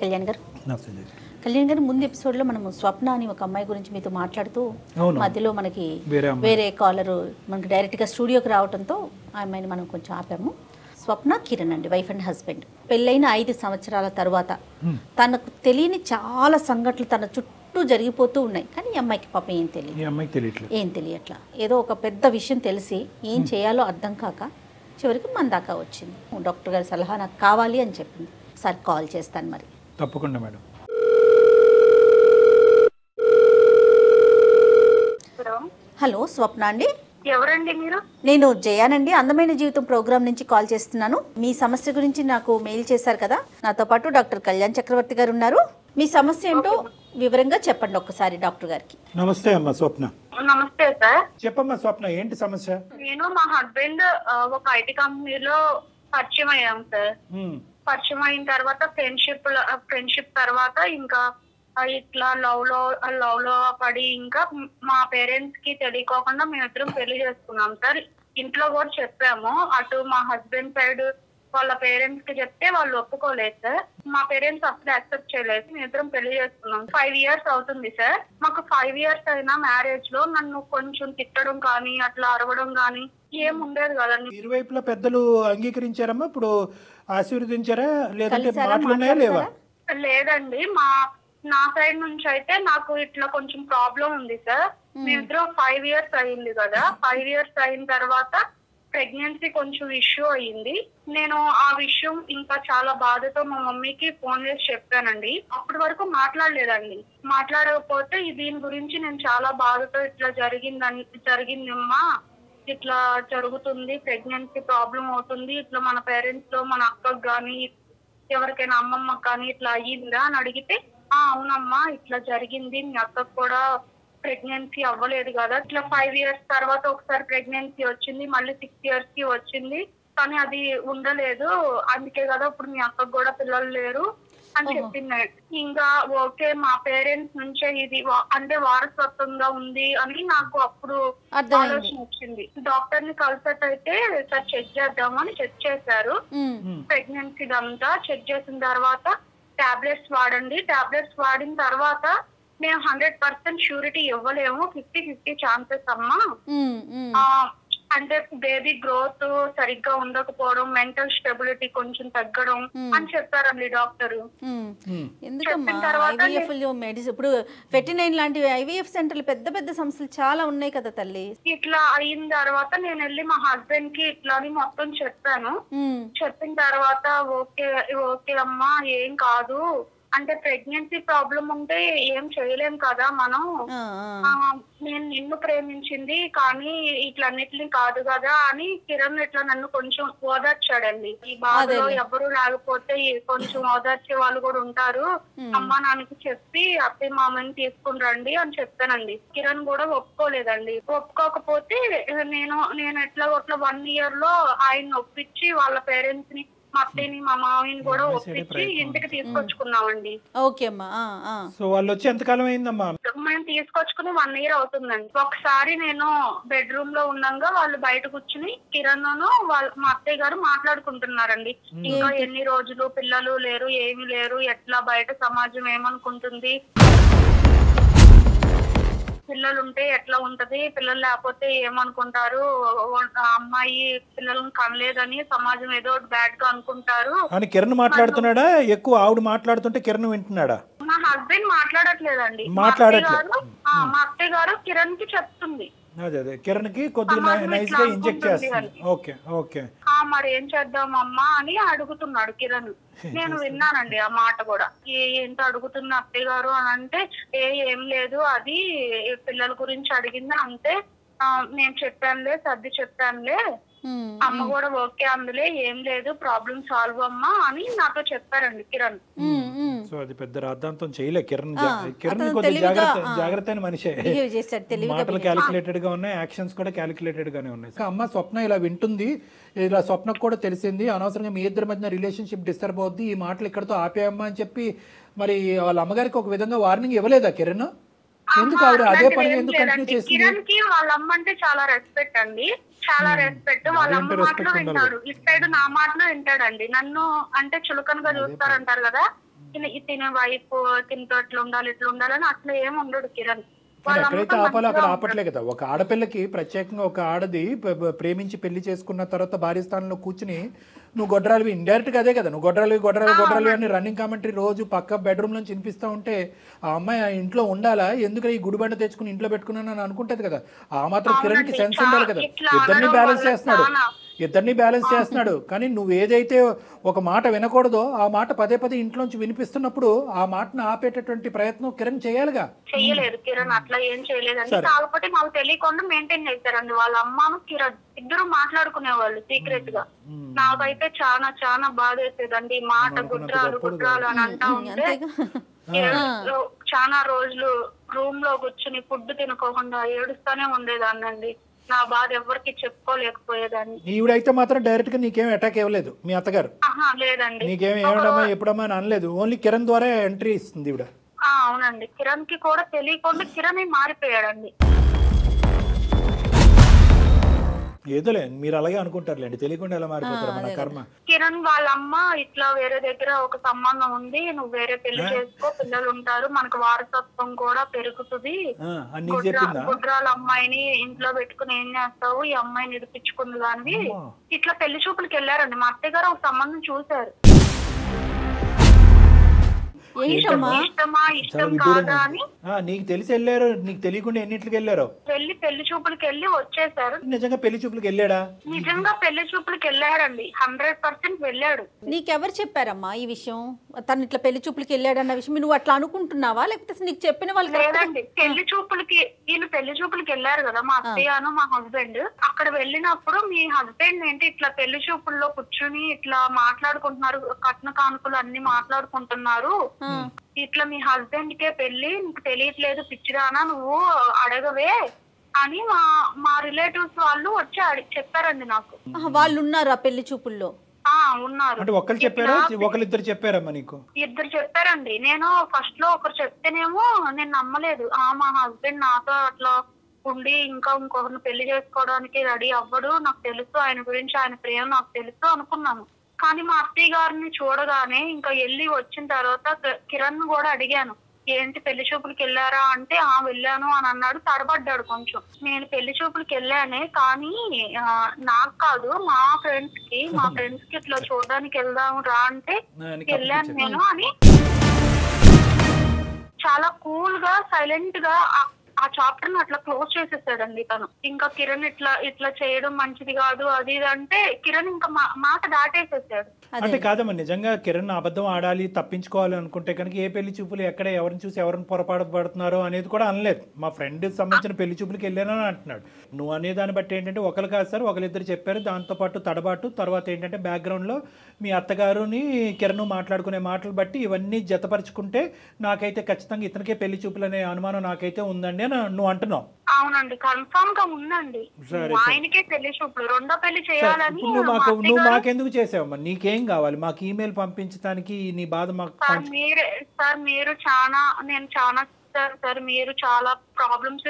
కళ్యాణ్ గారు. కళ్యాణ్ గారు, ముందు ఎపిసోడ్లో మనము స్వప్న అని ఒక అమ్మాయి గురించి మీతో మాట్లాడుతూ మధ్యలో మనకి వేరే కాలరు మనకి డైరెక్ట్గా స్టూడియోకి రావడంతో ఆ అమ్మాయిని మనం కొంచెం ఆపాము. స్వప్న కిరణ్ అండి, వైఫ్ అండ్ హస్బెండ్. పెళ్ళైన 5 సంవత్సరాల తర్వాత తనకు తెలియని చాలా సంఘటనలు తన చుట్టూ జరిగిపోతూ ఉన్నాయి. కానీ ఈ అమ్మాయికి పాపం ఏం తెలియట్లా. ఏదో ఒక పెద్ద విషయం తెలిసి ఏం చేయాలో అర్థం కాక చివరికి మన దాకా వచ్చింది. డాక్టర్ గారి సలహా నాకు కావాలి అని చెప్పింది. ఒకసారి కాల్ చేస్తాను మరి. తప్పకుండా మేడం. హలో, స్వప్న అండి? ఎవరండి మీరు? నేను జయానండి, అందమైన జీవితం ప్రోగ్రామ్ నుంచి కాల్ చేస్తున్నాను. మీ సమస్య గురించి నాకు మెయిల్ చేశారు కదా. నాతో పాటు డాక్టర్ కళ్యాణ్ చక్రవర్తి గారు ఉన్నారు. మీ సమస్య ఏంటో వివరంగా చెప్పండి ఒక్కసారి డాక్టర్ గారికి. నమస్తే అమ్మా స్వప్న. నమస్తే సార్. చెప్పమ్మా స్వప్న, ఏంటి సమస్య? నేను మా హస్బెండ్ ఒక ఐటీ కంపెనీలో పరిచయం అయ్యాం సార్. పరిచయం అయిన తర్వాత ఫ్రెండ్షిప్ తర్వాత ఇంకా ఇట్లా లవ్ లో పడి ఇంకా మా పేరెంట్స్ కి తెలియకోకుండా మేమిద్దరం పెళ్లి చేసుకున్నాం సార్. ఇంట్లో కూడా చెప్పాము. అటు మా హస్బెండ్ సైడ్ వాళ్ళ పేరెంట్స్ కి చెప్తే వాళ్ళు ఒప్పుకోలేదు సార్. మా పేరెంట్స్ అసలు యాక్సెప్ట్ చేయలేదు. మేమిద్దరం పెళ్లి చేసుకున్నాం. 5 years అవుతుంది సార్. మాకు 5 years అయినా మ్యారేజ్ లో నన్ను కొంచెం తిట్టడం కానీ అట్లా అరవడం కానీ ఏం ఉండేది కదండి. ఇరువైపులా పెద్దలు అంగీకరించారమ్మా? ఇప్పుడు ఆశీర్వదించారా లేదంటే మాటలున్నాయా లేవా? లేదండి, నా సైడ్ నుంచి అయితే నాకు ఇట్లా కొంచెం ప్రాబ్లం ఉంది సార్. మేమిద్దరం 5 years అయింది కదా. 5 years అయిన తర్వాత ప్రెగ్నెన్సీ కొంచెం ఇష్యూ అయ్యింది. నేను ఆ విషయం ఇంకా చాలా బాధతో మా మమ్మీకి ఫోన్ చేసి చెప్పానండి. అప్పటి వరకు మాట్లాడలేదండి. మాట్లాడకపోతే దీని గురించి నేను చాలా బాధతో ఇట్లా జరిగిందమ్మా, ఇట్లా జరుగుతుంది, ప్రెగ్నెన్సీ ప్రాబ్లం అవుతుంది, ఇట్లా మన పేరెంట్స్ లో మన అక్కకు గాని ఎవరికైనా అమ్మమ్మకి కానీ ఇట్లా అయ్యిందా అని అడిగితే, అవునమ్మా ఇట్లా జరిగింది, మీ అక్కకు కూడా ప్రెగ్నెన్సీ అవ్వలేదు కదా. ఇట్లా 5 years తర్వాత ఒకసారి ప్రెగ్నెన్సీ వచ్చింది, మళ్ళీ 6 years కి వచ్చింది, కానీ అది ఉండలేదు, అందుకే కదా ఇప్పుడు మీ అక్కకు కూడా పిల్లలు లేరు అని చెప్పింది. ఇంకా ఓకే, మా పేరెంట్స్ నుంచే ఇది అంటే వారసత్వంగా ఉంది అని నాకు అప్పుడు ఆలోచన వచ్చింది. డాక్టర్ ని కన్సల్ట్ అయితే సార్ చెక్ చేద్దామని చెక్ చేశారు. ప్రెగ్నెన్సీ అంతా చెక్ చేసిన తర్వాత టాబ్లెట్స్ వాడండి, టాబ్లెట్స్ వాడిన తర్వాత మేము 100% షూరిటీ ఇవ్వలేము, 50-50 ఛాన్సెస్ అమ్మా. అంటే బేబీ గ్రోత్ సరిగ్గా ఉండకపోవడం, మెంటల్ స్టెబిలిటీ కొంచెం తగ్గడం అని చెప్పారండి డాక్టర్. ఇప్పుడు 49 లాంటి IVF సెంటర్లు పెద్ద పెద్ద సంస్థలు చాలా ఉన్నాయి కదా తల్లి. ఇట్లా అయిన తర్వాత నేను వెళ్ళి మా హస్బెండ్ కి ఇట్లా అని మొత్తం చెప్పాను. చెప్పిన తర్వాత ఓకే అమ్మా ఏం కాదు, అంటే ప్రెగ్నెన్సీ ప్రాబ్లం ఉంటే ఏం చేయలేం కదా మనం, నేను నిన్ను ప్రేమించింది కానీ ఇట్లన్నిటిని కాదు కదా అని కిరణ్ ఇట్లా నన్ను కొంచెం ఓదార్చాడండి. ఈ బాధలో ఎవరు లేకపోతే కొంచెం ఓదార్చే వాళ్ళు కూడా ఉంటారు, అమ్మా నాన్నకి చెప్పి అత్తయ్య మామని తీసుకుని రండి అని చెప్పానండి. కిరణ్ కూడా ఒప్పుకోలేదండి. ఒప్పుకోకపోతే నేను ఎట్లా 1 year లో ఆయన ఒప్పించి వాళ్ళ పేరెంట్స్ ని, మా అత్తయ్యని మా మామయ్యని కూడా ఒప్పించి ఇంటికి తీసుకొచ్చుకున్నామండి. సో వాళ్ళు వచ్చి ఎంతకాలం అయిందమ్మా? మేము తీసుకొచ్చుకుని 1 year అవుతుందండి. ఒకసారి నేను బెడ్రూమ్ లో ఉండగా వాళ్ళు బయట కూర్చుని కిరణ్ మా అత్తయ్య గారు మాట్లాడుకుంటున్నారండి. ఇంకా ఎన్ని రోజులు పిల్లలు లేరు, ఏమి లేరు, ఎట్లా బయట సమాజం ఏమనుకుంటుంది, పిల్లలు ఉంటే ఎట్లా ఉంటది, పిల్లలు లేకపోతే ఏమనుకుంటారు, అమ్మాయి పిల్లలను కనలేదని సమాజం ఏదో బ్యాడ్ గా అనుకుంటారు అని కిరణ్ మాట్లాడుతున్నాడా? ఎక్కువ ఆవిడ మాట్లాడుతుంటే కిరణ్ వింటున్నాడా? మా హస్బెండ్ మాట్లాడట్లేదండి. మా అత్తయ్య గారు కిరణ్ కి చెప్తుంది. అదే కిరణ్ కి కొద్దిగా నైస్ గా ఇంజెక్ట్ చేస్తుంది. ఓకే ఓకే, మరి ఏం చేద్దామమ్మా అని అడుగుతున్నాడు కిరణ్. నేను విన్నానండి ఆ మాట కూడా. ఏంటో అడుగుతున్న అత్తయ్య గారు అని అంటే, ఏం లేదు, అది పిల్లల గురించి అడిగింది అంతే, నేను చెప్పానులే, సర్ది చెప్పానులే, అమ్మ కూడా ఓకే అందులే, ఏం లేదు, ప్రాబ్లం సాల్వ్ అమ్మా అని నాతో చెప్పారండి కిరణ్. సో అది పెద్ద రాద్ధాంతం చేయలే కిరణ్. కిరణ్ కొద్దిగా జాగ్రత్త అయిన మనిషే. మాటలు క్యాలిక్యులేటెడ్ గా ఉన్నాయి, యాక్షన్స్ కూడా క్యాలిక్యులేటెడ్ గానే ఉన్నాయి. అమ్మ స్వప్న ఇలా వింటుంది, ఇలా స్వప్నకు కూడా తెలిసింది, అనవసరంగా మీ ఇద్దరి మధ్య రిలేషన్షిప్ డిస్టర్బ్ అవుద్ది, ఈ మాటలు ఇక్కడతో ఆపేయమ్మా అని చెప్పి మరి వాళ్ళ అమ్మగారికి ఒక విధంగా వార్నింగ్ ఇవ్వలేదా కిరణ్? ఎందుకు ఆవిడ అదే పని ఎందుకు కంటిన్యూ చేసింది? కిరణ్ కి వాళ్ళ అమ్మ అంటే చాలా రెస్పెక్ట్ అండి, చాలా రెస్పెక్ట్. వాళ్ళ అమ్మ మాటలు వింటాడు, ఇటు సైడ్ నా మాటలు వింటాడండి. నన్ను అంటే చులకనగా చూస్తారంటారు కదా, తినే వైఫ్ తినతో అట్లా ఉండాలి ఇట్లా ఉండాలని అట్లా ఏమి ఉండడు కిరణ్. ఎక్కడైతే ఆపాలో అక్కడ ఆపట్లే కదా. ఒక ఆడపిల్లకి ప్రత్యేకంగా ఒక ఆడది ప్రేమించి పెళ్లి చేసుకున్న తర్వాత భార్య స్థానంలో కూర్చుని నువ్వు గొడ్రాలివి, ఇండైరెక్ట్ గా అదే కదా, నువ్వు గొడ్రాలి అని రన్నింగ్ కామెంటరీ రోజు పక్క బెడ్రూమ్ నుంచి వినిపిస్తూ ఉంటే ఆ అమ్మాయి ఆ ఇంట్లో ఉండాలా, ఎందుకు ఈ గుడిబండ తెచ్చుకుని ఇంట్లో పెట్టుకున్నాను అని అనుకుంటది కదా. ఆ మాత్రం కిరణ్ కి సెన్స్ ఉండాలి కదా. ఇద్దరిని బ్యాలెన్స్ చేస్తున్నాడు. కానీ నువ్వు ఏదైతే ఒక మాట వినకూడదో ఆ మాట పదే పదే ఇంట్లోంచి వినిపిస్తున్నప్పుడు ఆ మాటను ఆపేటటువంటి ప్రయత్నం కిరణ్ చేయాలిగా. చెయ్యలేదు కిరణ్, అట్లా ఏం చేయలేదండి. కాకపోతే మాకు తెలియకుండా మెయింటైన్ చేశారండి. వాళ్ళ అమ్మను కిరణ్ ఇద్దరు మాట్లాడుకునేవాళ్ళు సీక్రెట్ గా. నాకైతే చాలా చాలా బాధ వేసేదండి. మాట గుడ్రాలు అని అంటా ఉంటే చాలా రోజులు రూమ్ లో కూర్చుని ఫుడ్ తినుకోకుండా ఏడుస్తానే ఉండేదాన్నండి. నా బాధ ఎవరికి చెప్పుకోలేకపోయేదాన్ని. ఈవిడైతే మాత్రం డైరెక్ట్ గా నీకేం అటాక్ ఇవ్వలేదు మీ అత్తగారు? లేదండి. నీకేం ఏమడమ్మా ఎప్పుడమ్మా అని అనలేదు, ఓన్లీ కిరణ్ ద్వారా ఎంట్రీ ఇస్తుంది ఈవిడ. అవునండి, కిరణ్ కి కూడా తెలియకుండా కిరణ్ మారిపోయాడండి. ఏదోలే, మీరు అలాగే అనుకుంటారులేండి, తెలియకుండా ఎలా మారిపోతారు మన కర్మ. కిరణ్ వాళ్ళ అమ్మ ఇట్లా వేరే దగ్గర ఒక సంబంధం ఉంది, నువ్వు వేరే పెళ్లి చేసుకో, పిల్లలు ఉంటారు, మనకు వారసత్వం కూడా పెరుగుతుంది, గుడ్రాల అమ్మాయిని ఇంట్లో పెట్టుకుని ఏం చేస్తావు, ఈ అమ్మాయిని నిడిపించుకుంది దానివి. ఇట్లా పెళ్లి చూపులకి వెళ్ళారండి. మా అత్తయ్య గారు ఒక సంబంధం చూశారు. నీకు తెలిసి వెళ్ళారు, నీకు తెలియకుండా ఎన్నింటికి వెళ్ళారు? పెళ్లి చూపులకి వెళ్ళి వచ్చేసారు. నిజంగా పెళ్లి చూపులకి వెళ్ళాడా? నిజంగా పెళ్లి చూపులకి వెళ్ళారండి, 100% వెళ్ళాడు. నీకెవరు చెప్పారమ్మా ఈ విషయం? తను ఇట్లా పెళ్లి చూపులకి వెళ్ళాడన్న విషయం నువ్వు అట్లా అనుకుంటున్నావా, లేకపోతే నీకు చెప్పిన వాళ్ళు? లేదండి, పెళ్లి చూపులకి పెళ్లి చూపులకి వెళ్ళారు కదా మా అత్తయ్యను మా హస్బెండ్. అక్కడ వెళ్ళినప్పుడు మీ హస్బెండ్ ఏంటి ఇట్లా పెళ్లి చూపుల్లో కూర్చుని ఇట్లా మాట్లాడుకుంటున్నారు, కట్న కానుకలు అన్ని మాట్లాడుకుంటున్నారు, ఇట్లా మీ హస్బెండ్ కే పెళ్లి, నీకు తెలియట్లేదు పిచ్చిదానా నువ్వు అడగవే అని మా రిలేటివ్స్ వాళ్ళు వచ్చి చెప్పారండి నాకు. వాళ్ళు ఉన్నారు ఆ పెళ్లి చూపుల్లో? ఉన్నారు. అంటే ఒకరు చెప్పారా, ఒకరిద్దరు చెప్పారమ్మా నీకు? ఇద్దరు చెప్పారండి. నేను ఫస్ట్ లో ఒకరు చెప్తేనేమో నేను నమ్మలేదు. మా హస్బెండ్ నాతో అట్లా ఉండి ఇంకా ఇంకొకరిని పెళ్లి చేసుకోవడానికి రెడీ అవ్వడు, నాకు తెలుసు ఆయన గురించి, ఆయన ప్రేమ నాకు తెలుసు అనుకున్నాను. కానీ మా అత్తయ్య గారిని చూడగానే ఇంకా వెళ్ళి వచ్చిన తర్వాత కిరణ్ కూడా అడిగాను, ఏంటి పెళ్లి చూపులకి వెళ్ళారా అంటే వెళ్ళాను అని అన్నాడు. తడబడ్డాడు కొంచెం. నేను పెళ్లి చూపులకి వెళ్ళానే, కానీ నాకు కాదు మా ఫ్రెండ్స్ కి ఇట్లా చూడడానికి వెళ్దాం రా అంటే వెళ్ళాను నేను అని చాలా కూల్ గా సైలెంట్ గా ఆ చాప్టర్ ను అట్లా క్లోజ్ చేసేసాడండి తను. ఇంకా కిరణ్ ఇట్లా చేయడం మంచిది కాదు అది ఇది అంటే కిరణ్ ఇంకా మాట దాటేసేసాడు. అంటే కాదమ్మా, నిజంగా కిరణ్ అబద్ధం ఆడాలి, తప్పించుకోవాలి అనుకుంటే కనుక ఏ పెళ్లి చూపులు ఎక్కడ ఎవరిని చూసి ఎవరిని పొరపాటు పడుతున్నారో అనేది కూడా అనలేదు. మా ఫ్రెండ్ సంబంధించిన పెళ్లి చూపులకి వెళ్ళానని అంటున్నాడు. నువ్వు అనే దాన్ని బట్టి ఏంటంటే ఒకరు కాదు సార్, ఒకరిద్దరు చెప్పారు, దాంతోపాటు తడబాటు, తర్వాత ఏంటంటే బ్యాక్గ్రౌండ్ లో మీ అత్తగారుని కిరణ్ మాట్లాడుకునే మాటలు బట్టి ఇవన్నీ జతపరుచుకుంటే నాకైతే ఖచ్చితంగా ఇతనికే పెళ్లి చూపులు అనే అనుమానం నాకైతే ఉందండి అని నువ్వు అంటున్నావు. అవునండి, కన్ఫర్మ్ గా ఉందండి. ఆయనకే పెళ్లి చూపులు, రెండో పెళ్లి చేయాలని. నువ్వు మాకెందుకు చేసావమ్మా? నీకేం కావాలి? మాకు ఈమెయిల్ పంపించడానికి నీ బాధ మాకు. మీరు చాలా సార్ మీరు చాలా ప్రాబ్లమ్స్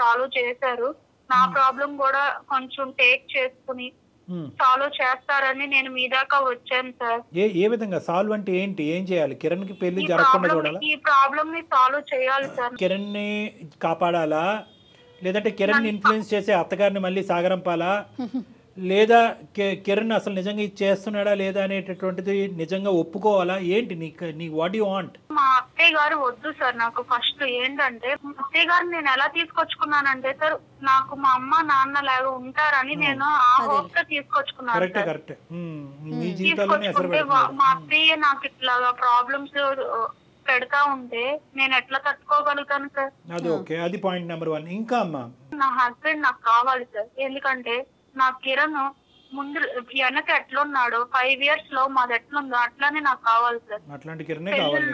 సాల్వ్ చేశారు. నా ప్రాబ్లం కూడా కొంచెం టేక్ చేసుకుని సాల్వ్ చేస్తారని నేను మీ దాకా వచ్చాను సార్. ఏ విధంగా సాల్వ్ అంటే ఏంటి? ఏం చేయాలి? కిరణ్ కి పెళ్లి జరగకుండా చూడాలా? ఈ ప్రాబ్లం ని సాల్వ్ చేయాలి సార్. కిరణ్ ని కాపాడాలా, లేదంటే కిరణ్ ఇన్ఫ్లుయెన్స్ చేసే అత్తగారిని మళ్ళీ సాగరంపాలా, లేదా కిరణ్ అసలు నిజంగా ఇది చేస్తున్నాడా లేదా అనేటటువంటిది నిజంగా ఒప్పుకోవాలా? ఏంటి నీ వాట్ యు వాంట్? మా అత్తయ్య గారు వద్దు సార్. నాకు ఫస్ట్ ఏంటంటే మా అత్తయ్య గారు నేను ఎలా తీసుకొచ్చుకున్నానంటే సార్, నాకు మా అమ్మ నాన్న లాగా ఉంటారని నేను ఆ హోప్ తో తీసుకొచ్చుకున్నాను. తీసుకొచ్చుకుంటే మా అత్తయ్య నాకు ఇట్లాగా ప్రాబ్లమ్స్ పెడతా ఉంటే నేను ఎట్లా తట్టుకోగలుగుతాను సార్? అది ఓకే, అది పాయింట్ నెంబర్ 1. ఇంకా అమ్మా, నా హస్బెండ్ నాకు కావాలి సార్. ఎందుకంటే నా కిరణ్ ముందు వెనక ఎట్లున్నాడో 5 years లో మాది ఎట్లుందో అట్లానే నాకు కావాలి సార్. అట్లాంటి కిరణే కావాలి.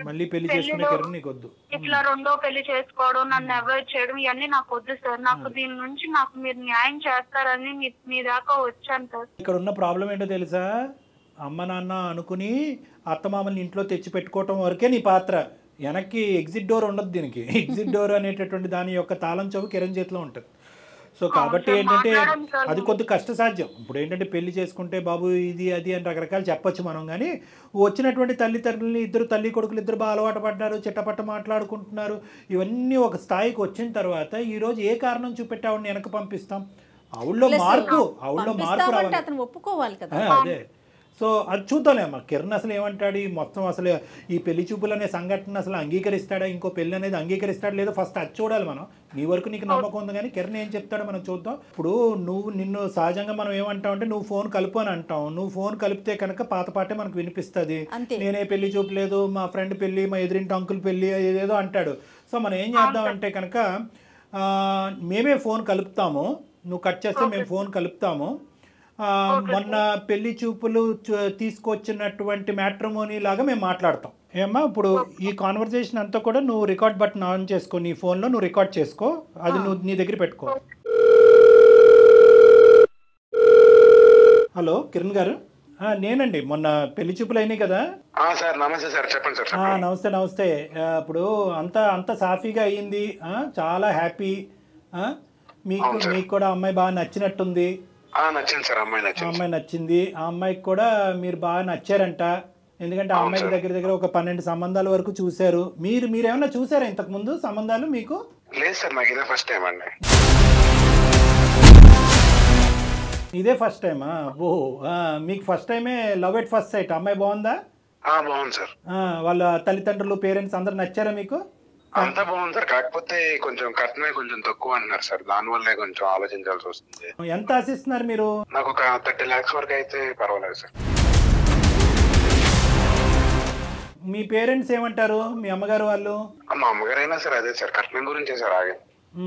మళ్ళీ పెళ్లి చేసుకునే కిరణ్ నీకు వద్దు. ఇట్లా రెండో పెళ్లి చేసుకోవడం, నన్ను అవాయిడ్ చేయడం ఇవన్నీ నాకు వద్దు సార్. నాకు దీని నుంచి నాకు మీరు న్యాయం చేస్తారని మీ దాకా వచ్చాను సార్. ఇక్కడ ఉన్న ప్రాబ్లం ఏంటో తెలుసా? అమ్మ నాన్న అనుకుని అత్తమామల్ని ఇంట్లో తెచ్చి పెట్టుకోవటం వరకే నీ పాత్ర. వెనక్కి ఎగ్జిట్ డోర్ ఉండదు దీనికి. ఎగ్జిట్ డోర్ అనేటటువంటి దాని యొక్క తాళం చెవు కిరణ్ చేతిలో ఉంటుంది. సో కాబట్టి ఏంటంటే అది కొద్ది కష్టసాధ్యం. ఇప్పుడు ఏంటంటే పెళ్లి చేసుకుంటే బాబు ఇది అది అని రకరకాలు చెప్పొచ్చు మనం, కానీ వచ్చినటువంటి తల్లిదండ్రులని ఇద్దరు తల్లి కొడుకులు ఇద్దరు బాగా అలవాటు పడ్డారు, చిట్టపట్ట మాట్లాడుకుంటున్నారు. ఇవన్నీ ఒక స్థాయికి వచ్చిన తర్వాత ఈరోజు ఏ కారణం చూపెట్టి ఆవిడని వెనక పంపిస్తాం? ఆవిడలో మార్పు రావాలి, అతను ఒప్పుకోవాలి కదా. అదే. సో అది చూద్దాంలే అమ్మా. కిరణ్ అసలు ఏమంటాడు, ఈ మొత్తం అసలు ఈ పెళ్లి చూపులు అనే సంఘటన అసలు అంగీకరిస్తాడా, ఇంకో పెళ్లి అనేది అంగీకరిస్తాడా లేదో ఫస్ట్ అది చూడాలి మనం. నీ వరకు నీకు నమ్మకం ఉంది, కానీ కిరణ్ ఏం చెప్తాడో మనం చూద్దాం. ఇప్పుడు నిన్ను సహజంగా మనం ఏమంటాం అంటే నువ్వు ఫోన్ కలుపు అని అంటాం. నువ్వు ఫోన్ కలిపితే కనుక పాత పాటే మనకు వినిపిస్తుంది. నేనే పెళ్లి చూపు లేదు, మా ఫ్రెండ్ పెళ్లి, మా ఎదురింటి అంకుల్ పెళ్లి, ఏదేదో అంటాడు. సో మనం ఏం చేద్దాం అంటే కనుక మేమే ఫోన్ కలుపుతాము, నువ్వు కట్ చేస్తే మేము ఫోన్ కలుపుతాము. మొన్న పెళ్లి చూపులు తీసుకొచ్చినటువంటి మ్యాట్రిమోనీ లాగా మేము మాట్లాడతాం. ఏమ్మా, ఇప్పుడు ఈ కాన్వర్సేషన్ అంతా కూడా నువ్వు రికార్డ్ బటన్ ఆన్ చేసుకో, నీ ఫోన్లో నువ్వు రికార్డ్ చేసుకో, అది నువ్వు నీ దగ్గర పెట్టుకో. హలో కిరణ్ గారు, నేనండి. మొన్న పెళ్లి చూపులు అయినాయి కదా. నమస్తే నమస్తే. ఇప్పుడు అంతా సాఫీగా అయ్యింది, చాలా హ్యాపీ. మీకు కూడా అమ్మాయి బాగా నచ్చినట్టుంది. అమ్మాయి నచ్చింది. ఆ అమ్మాయికి కూడా మీరు బాగా నచ్చారంట. ఎందుకంటే ఆ అమ్మాయికి దగ్గర ఒక 12 సంబంధాల వరకు చూశారు. మీరు ఏమైనా చూసారా ఇంతకు ముందు సంబంధాలు? మీకు లేదు సార్, నాకు ఇదే ఫస్ట్ టైం అండి. ఇదే ఫస్ట్ టైమా? ఓ, మీకు ఫస్ట్ టైమే లవ్ ఎట్ ఫస్ట్ సైట్. అమ్మాయి బాగుందా? బాగుంది సార్. వాళ్ళ తల్లిదండ్రులు, పేరెంట్స్ అందరు నచ్చారా మీకు? అంతా బాగుంది సార్, కాకపోతే కొంచెం కట్నమే కొంచెం తక్కువ అంటున్నారు సార్, దానివల్లే కొంచెం ఆలోచించాల్సి వస్తుంది. ఎంత ఆశిస్తున్నారు మీరు? నాకు ఒక 30 lakhs వరకు అయితే పర్వాలేదు సార్. మీ పేరెంట్స్ ఏమంటారు, మీ అమ్మగారు వాళ్ళు? మా అమ్మగారు అయినా సార్ అదే సార్, కట్నం గురించే సార్. ఆగే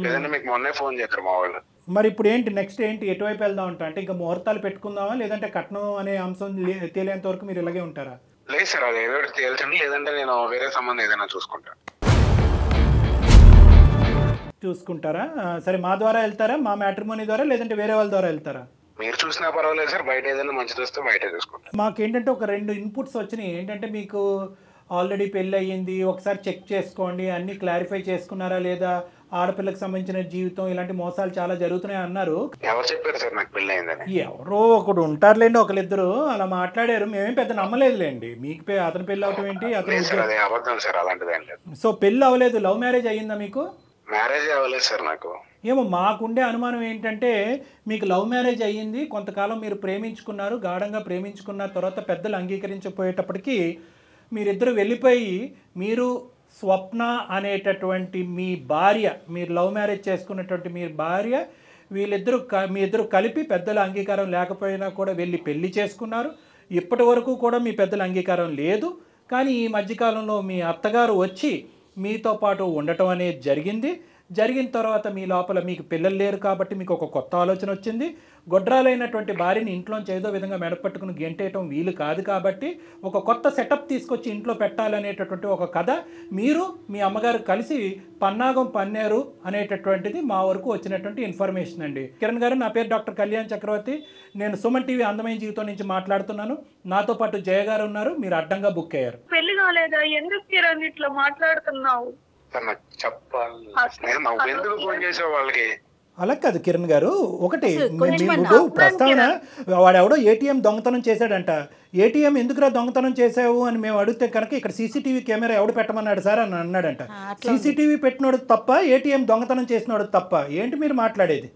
లేదంటే మీకు మొన్నే ఫోన్ చేశారు మా వాళ్ళు. మరి ఇప్పుడు ఏంటి నెక్స్ట్ ఏంటి, ఎటువైపు వెళ్దాం ఉంటా? అంటే ఇంకా ముహూర్తాలు పెట్టుకుందామా, లేదంటే కట్నం అనే అంశం తేలేంత వరకు మీరు ఇలాగే ఉంటారా? లేదు సార్, అది ఏదో తేల్చండి, లేదంటే నేను వేరే సంబంధం ఏదైనా చూసుకుంటారా? సరే, మా ద్వారా వెళ్తారా, మా మ్యాట్రిమోనీ ద్వారా, లేదంటే వేరే వాళ్ళ ద్వారా వెళ్తారా? మీరు చూసినా పర్వాలేదు సార్, బయట ఏదైనా మంచిది వస్తే బయట చూసుకుంటారు. మాకేంటంటే ఒక 2 ఇన్పుట్స్ వచ్చినాయి. ఏంటంటే మీకు ఆల్రెడీ పెళ్ళి అయ్యింది, ఒకసారి చెక్ చేసుకోండి, అన్ని క్లారిఫై చేసుకున్నారా లేదా, ఆడపిల్లకి సంబంధించిన జీవితం, ఇలాంటి మోసాలు చాలా జరుగుతున్నాయి అన్నారు. ఎవరు చెప్పారు సార్ నాకు పెళ్ళి అయిందని? ఎవరో ఒకడు ఉంటారులేండి, ఒకరిద్దరు అలా మాట్లాడారు. మేమేం పెద్ద నమ్మలేదులేండి. మీకు అతని పెళ్ళి అవటం ఏంటి? సో పెళ్ళి అవ్వలేదు, లవ్ మ్యారేజ్ అయ్యిందా మీకు? మ్యారేజ్ అవ్వలేదు సార్ నాకు. ఏమో మాకుండే అనుమానం ఏంటంటే మీకు లవ్ మ్యారేజ్ అయ్యింది, కొంతకాలం మీరు ప్రేమించుకున్నారు, గాఢంగా ప్రేమించుకున్న తర్వాత పెద్దలు అంగీకరించకపోయేటప్పటికీ మీరిద్దరు వెళ్ళిపోయి, మీరు స్వప్న అనేటటువంటి మీ భార్య, మీరు లవ్ మ్యారేజ్ చేసుకున్నటువంటి మీ భార్య, మీ ఇద్దరు కలిపి పెద్దల అంగీకారం లేకపోయినా కూడా వెళ్ళి పెళ్లి చేసుకున్నారు. ఇప్పటి వరకు కూడా మీ పెద్దల అంగీకారం లేదు. కానీ ఈ మధ్యకాలంలో మీ అత్తగారు వచ్చి మీతో పాటు ఉండటం అనేది జరిగిన తర్వాత మీ లోపల మీకు పిల్లలు లేరు కాబట్టి మీకు ఒక కొత్త ఆలోచన వచ్చింది. గొడ్రాలైనటువంటి భార్యని ఇంట్లోంచి ఏదో విధంగా మెడపట్టుకుని గెంటేయటం వీలు కాదు కాబట్టి ఒక కొత్త సెటప్ తీసుకొచ్చి ఇంట్లో పెట్టాలనేటటువంటి ఒక కథ మీరు మీ అమ్మగారు కలిసి పన్నాగం పన్నారు అనేటటువంటిది మా వరకు వచ్చినటువంటి ఇన్ఫర్మేషన్ అండి. కిరణ్ గారు, నా పేరు డాక్టర్ కళ్యాణ్ చక్రవర్తి. నేను సుమన్ టీవీ అందమైన జీవితం నుంచి మాట్లాడుతున్నాను. నాతో పాటు జయ గారు ఉన్నారు. మీరు అడ్డంగా బుక్ అయ్యారు. పెళ్లి కాలేదా? ఎందుకు కిరణ్ ఇట్లా మాట్లాడుతున్నావు? అలా కాదు కిరణ్ గారు, ఒకటి ప్రస్తావన, వాడెవడో ఏటీఎం దొంగతనం చేశాడంట. ఏటీఎం ఎందుకురా దొంగతనం చేసావు అని మేము అడిగితే కనుక ఇక్కడ సీసీటీవీ కెమెరా ఎవడు పెట్టమన్నాడు సార్ అని అన్నాడంట. సీసీటీవీ పెట్టినోడు తప్ప, ఏటీఎం దొంగతనం చేసినోడు తప్ప? ఏంటి మీరు మాట్లాడేది?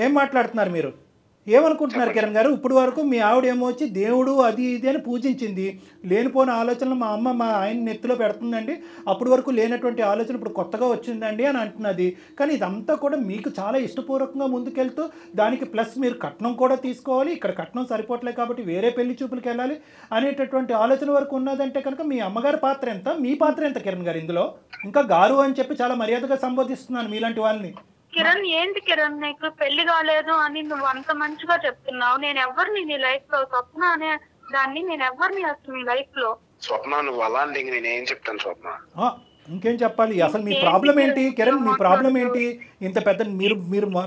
ఏం మాట్లాడుతున్నారు మీరు? ఏమనుకుంటున్నారు కిరణ్ గారు? ఇప్పుడు వరకు మీ ఆవిడ ఏమో వచ్చి దేవుడు అది ఇది అని పూజించింది. లేనిపోయిన ఆలోచనలు మా అమ్మ మా ఆయన నెత్తిలో పెడుతుందండి, అప్పటి వరకు లేనటువంటి ఆలోచన ఇప్పుడు కొత్తగా వచ్చిందండి అని అంటున్నది. కానీ ఇదంతా కూడా మీకు చాలా ఇష్టపూర్వకంగా ముందుకెళ్తూ దానికి ప్లస్ మీరు కట్నం కూడా తీసుకోవాలి, ఇక్కడ కట్నం సరిపోవట్లేదు కాబట్టి వేరే పెళ్లి చూపులకు వెళ్ళాలి అనేటటువంటి ఆలోచన వరకు ఉన్నదంటే కనుక మీ అమ్మగారి పాత్ర ఎంత, మీ పాత్ర ఎంత కిరణ్ గారు ఇందులో? ఇంకా గారు అని చెప్పి చాలా మర్యాదగా సంబోధిస్తున్నాను మీలాంటి వాళ్ళని. కిరణ్, ఏంటి కిరణ్ నీకు పెళ్లి కాలేదు అని నువ్వు అంత మంచిగా చెప్తున్నావు. నేను ఎవరిని నీ లైఫ్ లో? స్వప్న అనే దాన్ని నేను ఎవరిని అసలు నీ లైఫ్ లో? స్వప్న నువ్వు అలాంటి నేనేం చెప్తాను స్వప్న? ఇంకేం చెప్పాలి అసలు మీ ప్రాబ్లం ఏంటి కిరణ్? మీ ప్రాబ్లం ఏంటి? ఇంత పెద్ద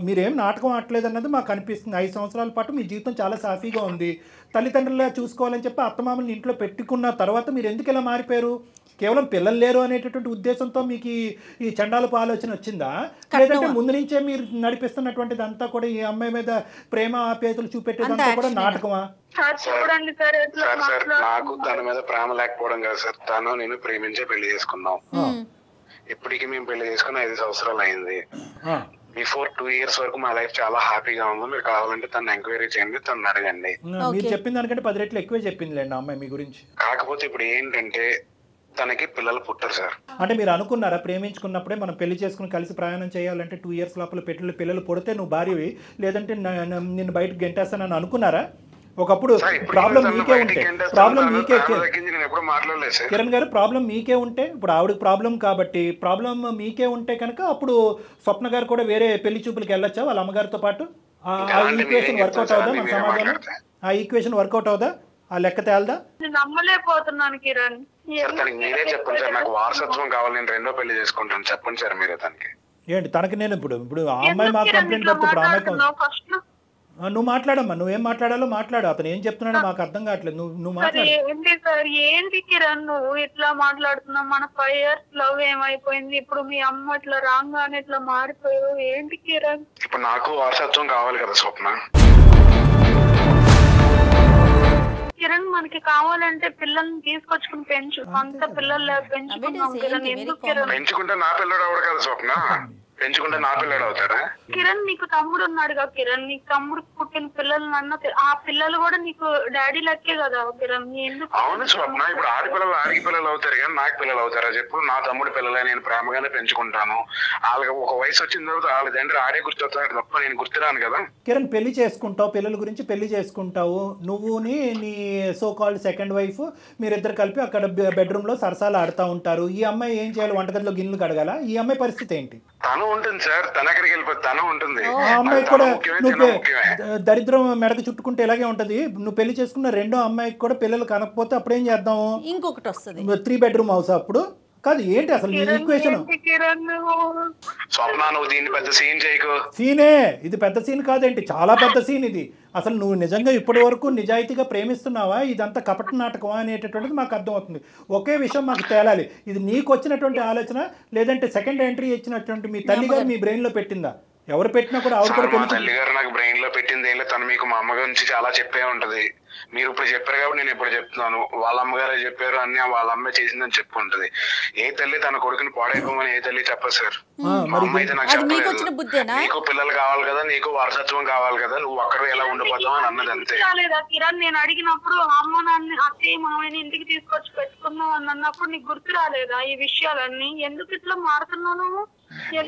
మీరేం నాటకం ఆడలేదు అన్నది మాకు అనిపిస్తుంది. 5 సంవత్సరాల పాటు మీ జీవితం చాలా సాఫీగా ఉంది. తల్లిదండ్రులా చూసుకోవాలని చెప్పి అత్తమామల్ని ఇంట్లో పెట్టుకున్న తర్వాత మీరు ఎందుకు ఇలా మారిపోయారు? కేవలం పిల్లలు లేరు అనేటటువంటి ఉద్దేశంతో మీకు ఈ చండాలపు ఆలోచన వచ్చిందా, లేదంటే ముందు నుంచే మీరు నడిపిస్తున్నటువంటిది అంతా కూడా ఈ అమ్మాయి మీద ప్రేమ ఆప్యాయతలు చూపెట్టేదంతా కూడా నాటకమా? నాకు తన మీద ప్రేమ లేకపోవడం కాదు సార్, తను నేను ప్రేమించే పెళ్లి చేసుకున్నాం. ఇప్పటికి మేము పెళ్లి చేసుకుని 5 సంవత్సరాలు అయింది. బిఫోర్ 2 years వరకు మా లైఫ్ చాలా హ్యాపీగా ఉంది. మీరు కావాలంటే తను ఎంక్వైరీ చేయండి, తను అడగండి. మీరు చెప్పిన దానికంటే 10 రెట్లు ఎక్కువే చెప్పిందిలేండి అమ్మాయి మీ గురించి. కాకపోతే ఇప్పుడు ఏంటంటే తనకి పిల్లలు పుట్టారు సార్. అంటే మీరు అనుకున్నారా ప్రేమించుకున్నప్పుడే మనం పెళ్లి చేసుకుని కలిసి ప్రయాణం చేయాలంటే 2 years లోపల పిల్లలు పుడితే నువ్వు భార్యవి, లేదంటే నిన్ను బయటకు గెంటేస్తానని అనుకున్నారా? ఒకప్పుడు ప్రాబ్లం మీకే ఉంటే కిరణ్ గారు ప్రాబ్లం మీకే ఉంటే, ఇప్పుడు ఆవిడకి ప్రాబ్లం కాబట్టి ప్రాబ్లం మీకే ఉంటే కనుక అప్పుడు స్వప్న గారు కూడా వేరే పెళ్లి చూపులకు వెళ్ళొచ్చా వాళ్ళ అమ్మగారితో పాటు? ఆ ఈక్వేషన్ వర్కౌట్ అవుదా మన సమాజంలో? ఆ ఈక్వేషన్ వర్కౌట్ అవుదా? ఆ లెక్క తేలదా? నమ్మలేకపోతున్నాను కిరణ్. మీరే చెప్పండి సార్, నాకు వారసత్వం కావాలి, నేను 2వ పెళ్లి చేసుకుంటాను. చెప్పండి సార్ మీరే తనకి. ఏంటి తనకి? నేను ఇప్పుడు ఆ అమ్మాయి మాకు కంప్లైంట్ పెడితే ఇప్పుడు అమ్మాయి నువ్వు మాట్లాడమ్మా, నువ్వేం మాట్లాడాలో మాట్లాడు. అతను ఏం చెప్తున్నాడో మాకు అర్థం కావట్లేదు. నువ్వు మాట్లాడు. ఏంటి కిరణ్ నువ్వు ఇట్లా మాట్లాడుతున్నావు? మన 5 years లవ్ ఏమైపోయింది, ఇప్పుడు మీ అమ్మ ఇట్లా రాగానే ఇట్లా మారిపోయావు, ఏంటి కిరణ్? ఇప్పుడు నాకు వారసత్వం కావాలి కదా స్వప్న. కిరణ్ మనకి కావాలంటే పిల్లల్ని తీసుకొచ్చుకుని పెంచు, అంత పిల్లలు పెంచుకున్నాం కిరణ్. ఎందుకు కిరణ్? పెంచుకుంటే నా పిల్లడు అవడు కదా స్వప్న, పెంచుకుంటే నా పిల్లడు అవుతాడా? కిరణ్ నీకు తమ్ముడు ఉన్నాడుగా కిరణ్, నీకు తమ్ముడు పుట్టిన పిల్లలు అన్న ఆ పిల్లలు కూడా నీకు డాడీ లెక్కే కదా కిరణ్. ఎందుకు? అవును స్వప్న, ఇప్పుడు ఆడపిల్లలు ఆడికి పిల్లలు అవుతారు కానీ నాకు పిల్లలు అవుతారా చెప్పు? నా తమ్ముడి పిల్లలే, నేను ప్రేమగానే పెంచుకుంటాను. వాళ్ళకి ఒక వయసు వచ్చిన తర్వాత వాళ్ళ తండ్రి ఆడే గుర్తొస్తాడు తప్ప నేను గుర్తురాను కదా. కిరణ్ పెళ్లి చేసుకుంటావు, పిల్లల గురించి పెళ్లి చేసుకుంటావు, నువ్వుని నీ సో కాల్డ్ సెకండ్ వైఫ్ మీరిద్దరు కలిపి అక్కడ బెడ్రూమ్ లో సరసాలు ఆడుతూ ఉంటారు. ఈ అమ్మాయి ఏం చేయాలి? వంటగదిలో గిన్నెలు కడగాల? ఈ అమ్మాయి పరిస్థితి ఏంటి? తను ఉంటుంది సార్, తన ఎక్కడికి వెళ్ళిపోతుంది, తను ఉంటుంది. ఆ అమ్మాయి కూడా నువ్వు దరిద్రం మెడకు చుట్టుకుంటే ఇలాగే ఉంటది. నువ్వు పెళ్లి చేసుకున్న 2వ అమ్మాయికి కూడా పిల్లలు కనకపోతే అప్పుడేం చేద్దాం? ఇంకొకటి వస్తుంది 3 bedroom హౌస్. అప్పుడు కాదు ఏంటి అసలు నీ ఈక్వేషన్? సీనే ఇది, పెద్ద సీన్ కాదేంటి, చాలా పెద్ద సీన్ ఇది. అసలు నువ్వు నిజంగా ఇప్పటి వరకు నిజాయితీగా ప్రేమిస్తున్నావా, ఇదంతా కపట నాటకమా అనేటటువంటిది మాకు అర్థమవుతుంది. ఒకే విషయం మాకు తేలాలి, ఇది నీకు వచ్చినటువంటి ఆలోచన లేదంటే సెకండ్ ఎంట్రీ ఇచ్చినటువంటి మీ తల్లి గారు మీ బ్రెయిన్ లో పెట్టిందా? ఎవరు పెట్టినా కూడా ఆవిడ కూడా తల్లి గారు నాకు బ్రెయిన్ లో పెట్టింది. తను మీకు మా అమ్మ గురించి చాలా చెప్పే ఉంటది. మీరు ఇప్పుడు చెప్పారు కాబట్టి నేను ఇప్పుడు చెప్తున్నాను. వాళ్ళ అమ్మగారే చెప్పారు అన్ని వాళ్ళ అమ్మ చేసిందని చెప్పు ఉంటది. ఏ తల్లి తన కొడుకుని పాడైపోమని ఏ తల్లి చెప్పదు సార్. మా అమ్మ అయితే నాకు చెప్పలేదు, నీకు పిల్లలు కావాలి కదా, నీకు వారసత్వం కావాలి కదా, నువ్వు అక్కడ ఎలా ఉండిపోతావు అని అన్నది అంతే. కిరణ్ నేను అడిగినప్పుడు అమ్మ నాన్న అత్తయ్య మామయ్యని ఇంటికి తీసుకొచ్చి పెట్టుకున్నావు అని అన్నప్పుడు నీకు గుర్తు రాలేదా ఈ విషయాలన్నీ? ఎందుకు ఇట్లా మారుతున్నావు?